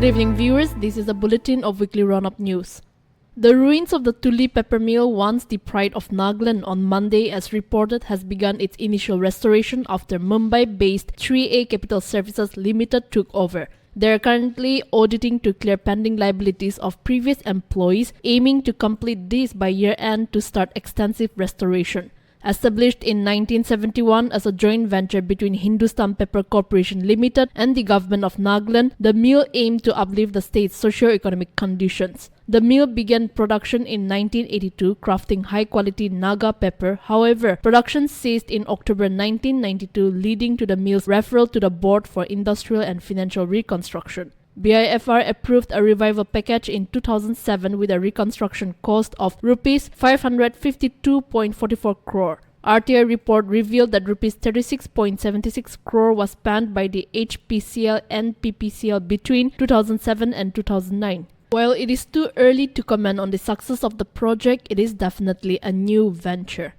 Good evening, viewers. This is a bulletin of weekly roundup news. The ruins of the Tuli pepper mill, once the pride of Nagaland, on Monday, as reported, has begun its initial restoration after Mumbai-based 3A Capital Services Limited took over. They are currently auditing to clear pending liabilities of previous employees, aiming to complete this by year-end to start extensive restoration. Established in 1971 as a joint venture between Hindustan Pepper Corporation Limited and the government of Nagaland, the mill aimed to uplift the state's socio-economic conditions. The mill began production in 1982, crafting high-quality Naga pepper. However, production ceased in October 1992, leading to the mill's referral to the Board for Industrial and Financial Reconstruction. BIFR approved a revival package in 2007 with a reconstruction cost of Rs 552.44 crore. RTI report revealed that Rs 36.76 crore was spent by the HPCL and PPCL between 2007 and 2009. While it is too early to comment on the success of the project, it is definitely a new venture.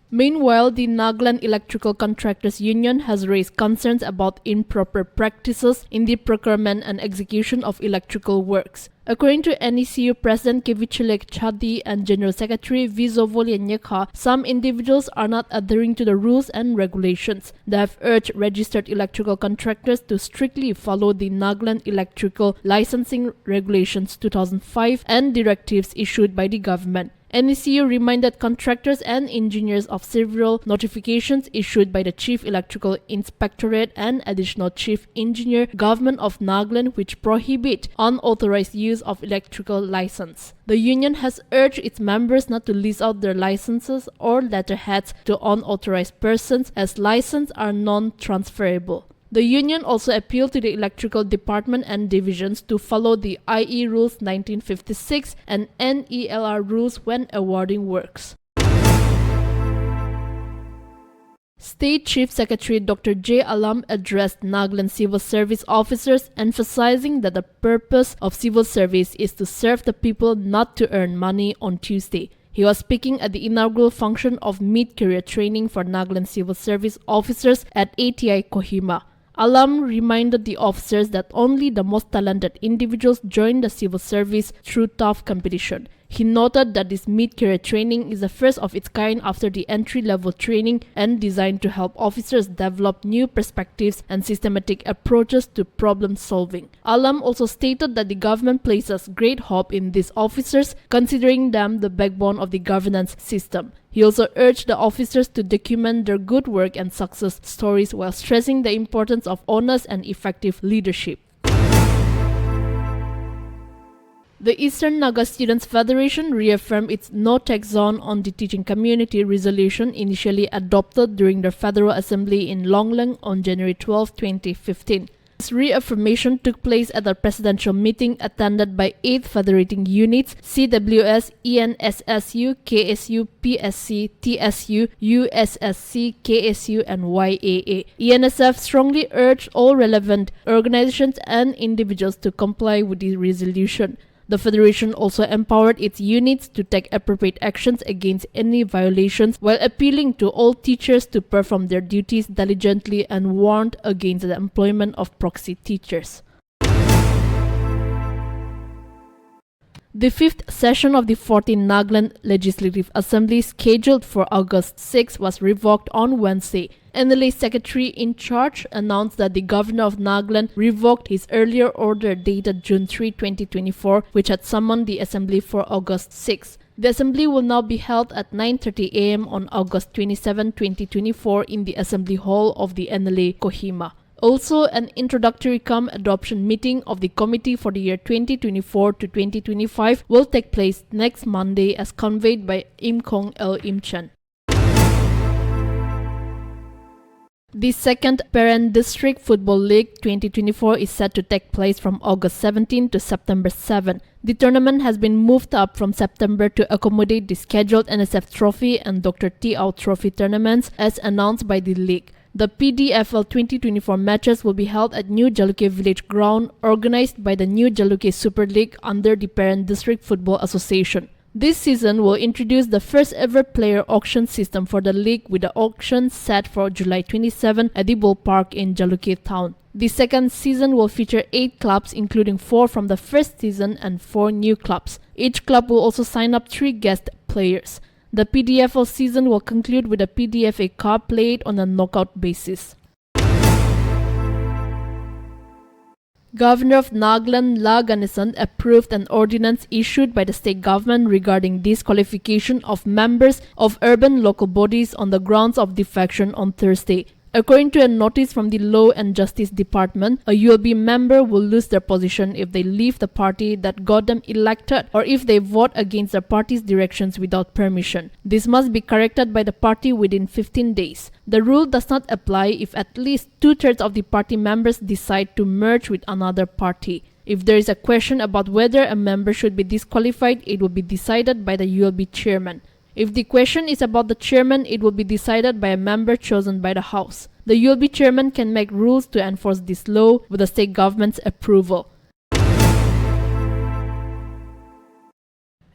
Meanwhile, the Nagaland Electrical Contractors Union has raised concerns about improper practices in the procurement and execution of electrical works. According to NECU President Kevichulek Chadi and General Secretary Vizovolya Nyekha, some individuals are not adhering to the rules and regulations. They have urged registered electrical contractors to strictly follow the Nagaland Electrical Licensing Regulations 2005 and directives issued by the government. NECU reminded contractors and engineers of several notifications issued by the Chief Electrical Inspectorate and Additional Chief Engineer Government of Nagaland which prohibit unauthorized use of electrical license. The union has urged its members not to lease out their licenses or letterheads to unauthorized persons as licenses are non-transferable. The union also appealed to the electrical department and divisions to follow the IE Rules 1956 and NELR rules when awarding works. State Chief Secretary Dr. J. Alam addressed Nagaland civil service officers, emphasizing that the purpose of civil service is to serve the people, not to earn money, on Tuesday. He was speaking at the inaugural function of mid-career training for Nagaland civil service officers at ATI Kohima. Alam reminded the officers that only the most talented individuals join the civil service through tough competition. He noted that this mid-career training is the first of its kind after the entry-level training and designed to help officers develop new perspectives and systematic approaches to problem solving. Alam also stated that the government places great hope in these officers, considering them the backbone of the governance system. He also urged the officers to document their good work and success stories while stressing the importance of honest and effective leadership. The Eastern Naga Students Federation reaffirmed its no-tax zone on the teaching community resolution initially adopted during the Federal Assembly in Longlang on January 12, 2015. This reaffirmation took place at a presidential meeting attended by 8 federating units: CWS, ENSSU, KSU, PSC, TSU, USSC, KSU, and YAA. ENSF strongly urged all relevant organizations and individuals to comply with the resolution. The Federation also empowered its units to take appropriate actions against any violations while appealing to all teachers to perform their duties diligently and warned against the employment of proxy teachers. The 5th session of the 14th Nagaland Legislative Assembly, scheduled for August 6, was revoked on Wednesday. NLA Secretary in charge announced that the Governor of Nagaland revoked his earlier order dated June 3, 2024, which had summoned the Assembly for August 6. The Assembly will now be held at 9:30 a.m. on August 27, 2024 in the Assembly Hall of the NLA Kohima. Also, an introductory adoption meeting of the committee for the year 2024 to 2025 will take place next Monday as conveyed by Imkong L. Imchan. The second Parent District Football League 2024 is set to take place from August 17 to September 7. The tournament has been moved up from September to accommodate the scheduled NSF Trophy and Dr. T. Au Trophy tournaments as announced by the league. The PDFL 2024 matches will be held at New Jaluke Village Ground, organized by the New Jaluke Super League under the Parent District Football Association. This season will introduce the first ever player auction system for the league, with the auction set for July 27 at the ballpark in Jaluke town. The second season will feature 8 clubs, including 4 from the first season and 4 new clubs. Each club will also sign up 3 guest players. The PDFL season will conclude with a PDFA Cup played on a knockout basis. Governor of Nagaland La Ganesan approved an ordinance issued by the state government regarding disqualification of members of urban local bodies on the grounds of defection on Thursday. According to a notice from the Law and Justice Department, a ULB member will lose their position if they leave the party that got them elected or if they vote against the party's directions without permission. This must be corrected by the party within 15 days. The rule does not apply if at least 2/3 of the party members decide to merge with another party. If there is a question about whether a member should be disqualified, it will be decided by the ULB chairman. If the question is about the chairman, it will be decided by a member chosen by the House. The ULB chairman can make rules to enforce this law with the state government's approval.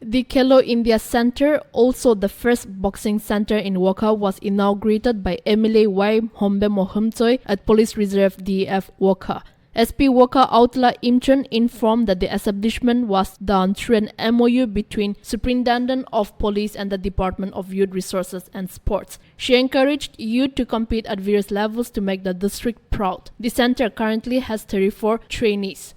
The Khelo India Centre, also the first boxing centre in Wokha, was inaugurated by MLA Y Hombe Mohumtsoi at Police Reserve DF Wokha. SP Wokha Autla Imchun informed that the establishment was done through an MOU between Superintendent of Police and the Department of Youth Resources and Sports. She encouraged youth to compete at various levels to make the district proud. The centre currently has 34 trainees.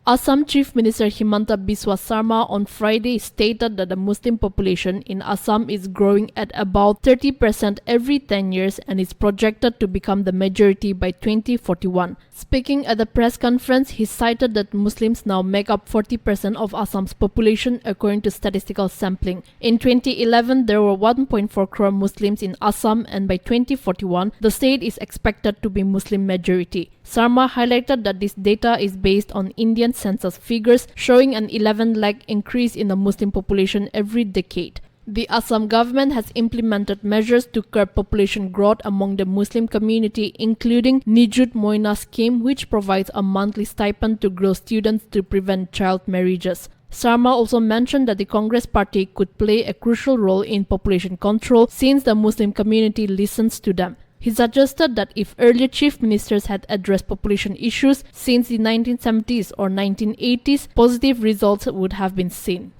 Assam Chief Minister Himanta Biswa Sarma on Friday stated that the Muslim population in Assam is growing at about 30% every 10 years and is projected to become the majority by 2041. Speaking at the press conference, he cited that Muslims now make up 40% of Assam's population according to statistical sampling. In 2011, there were 1.4 crore Muslims in Assam, and by 2041, the state is expected to be Muslim majority. Sarma highlighted that this data is based on Indian census figures showing an 11 lakh increase in the Muslim population every decade. The Assam government has implemented measures to curb population growth among the Muslim community, including Nijut Moina scheme, which provides a monthly stipend to grow students to prevent child marriages. Sarma also mentioned that the Congress party could play a crucial role in population control since the Muslim community listens to them. He suggested that if earlier chief ministers had addressed population issues since the 1970s or 1980s, positive results would have been seen.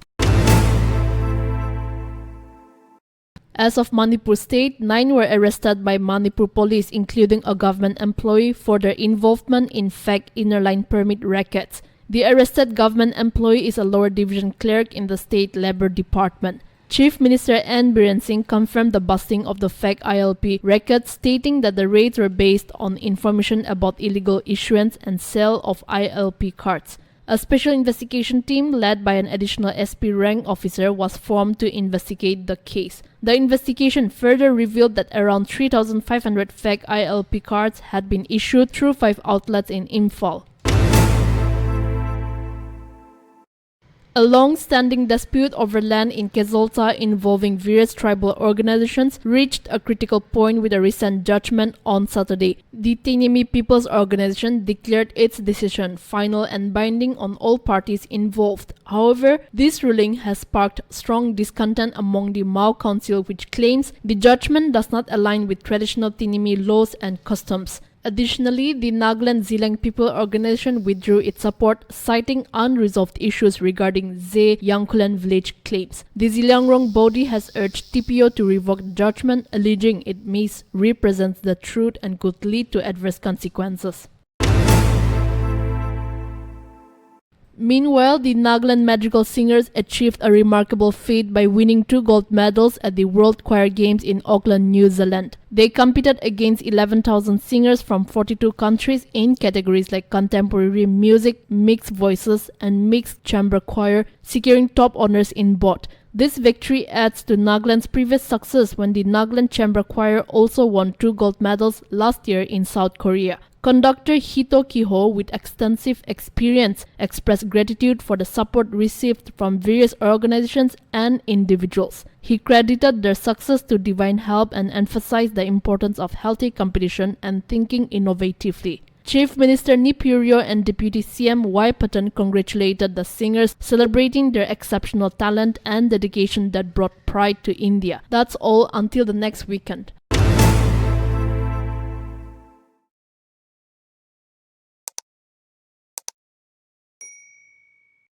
As of Manipur State, 9 were arrested by Manipur police, including a government employee, for their involvement in fake inner line permit rackets. The arrested government employee is a lower division clerk in the State Labor Department. Chief Minister N. Biren Singh confirmed the busting of the fake ILP rackets, stating that the raids were based on information about illegal issuance and sale of ILP cards. A special investigation team led by an additional SP rank officer was formed to investigate the case. The investigation further revealed that around 3,500 fake ILP cards had been issued through 5 outlets in Imphal. A long-standing dispute over land in Kezolta involving various tribal organizations reached a critical point with a recent judgment on Saturday. The Tinimi People's Organization declared its decision final and binding on all parties involved. However, this ruling has sparked strong discontent among the Mao Council, which claims the judgment does not align with traditional Tinimi laws and customs. Additionally, the Nagaland Zilang People Organization withdrew its support, citing unresolved issues regarding Ze Yangkulan village claims. The Zilangrong body has urged TPO to revoke the judgment, alleging it misrepresents the truth and could lead to adverse consequences. Meanwhile, the Nagaland Madrigal Singers achieved a remarkable feat by winning 2 gold medals at the World Choir Games in Auckland, New Zealand. They competed against 11,000 singers from 42 countries in categories like contemporary music, mixed voices, and mixed chamber choir, securing top honors in both. This victory adds to Nagaland's previous success when the Nagaland Chamber Choir also won 2 gold medals last year in South Korea. Conductor Hito Kiho, with extensive experience, expressed gratitude for the support received from various organizations and individuals. He credited their success to divine help and emphasized the importance of healthy competition and thinking innovatively. Chief Minister Nipurio and Deputy CM Y. Patan congratulated the singers, celebrating their exceptional talent and dedication that brought pride to India. That's all until the next weekend.